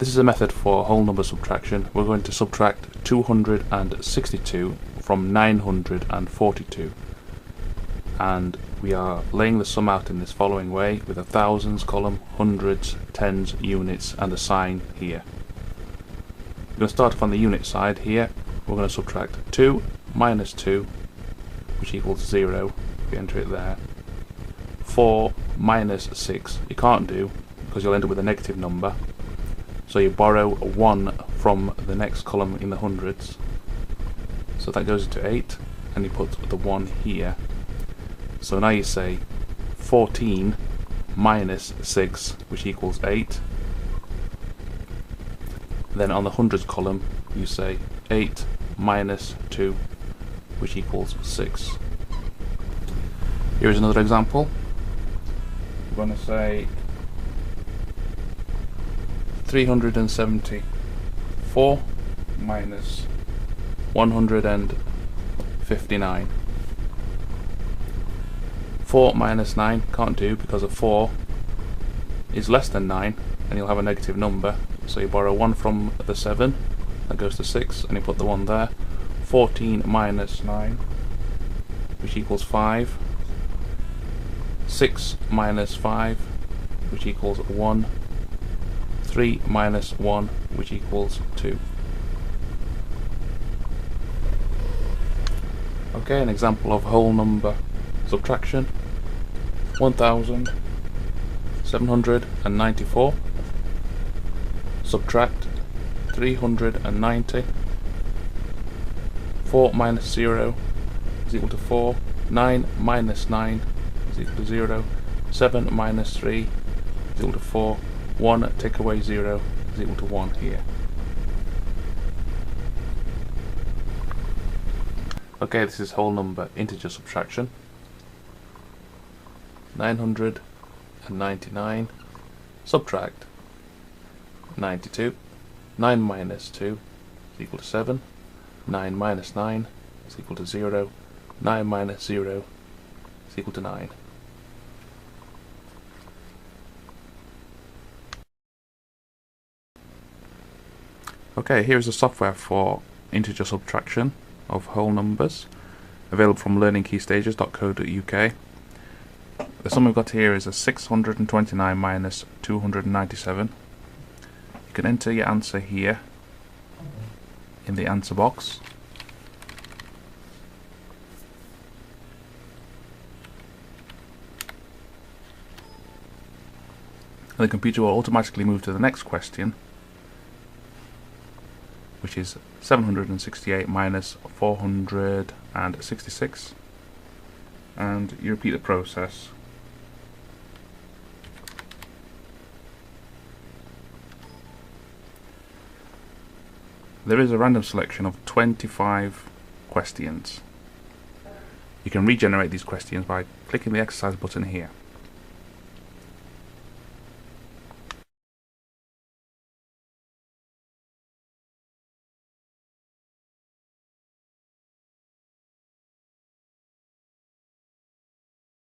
This is a method for whole number subtraction. We're going to subtract 262 from 942, and we are laying the sum out in this following way with a thousands column, hundreds, tens, units and a sign here. We're going to start off on the unit side here. We're going to subtract 2 minus 2, which equals 0. We enter it there. 4 minus 6 you can't do because you'll end up with a negative number, so you borrow 1 from the next column in the hundreds, so that goes into 8 and you put the 1 here. So now you say 14 minus 6, which equals 8. Then on the hundreds column you say 8 minus 2, which equals 6. Here is another example. We're going to say 374 minus 159. 4 minus 9 can't do because a 4 is less than 9 and you'll have a negative number, so you borrow 1 from the 7, that goes to 6 and you put the 1 there. 14 minus 9, which equals 5. 6 minus 5, which equals 1. 3 minus 1, which equals 2. Okay, an example of whole number subtraction. 1794 subtract 390. 4 minus 0 is equal to 4. 9 minus 9 is equal to 0. 7 minus 3 is equal to 4. 1 take away 0 is equal to 1 here. Okay, this is whole number integer subtraction. 999 subtract 92. 9 minus 2 is equal to 7. 9 minus 9 is equal to 0. 9 minus 0 is equal to 9. Okay, here is the software for integer subtraction of whole numbers, available from LearningKeyStages.co.uk. The sum we've got here is a 629 minus 297. You can enter your answer here in the answer box. And the computer will automatically move to the next question, which is 768 minus 466, and you repeat the process. There is a random selection of 25 questions. You can regenerate these questions by clicking the exercise button here.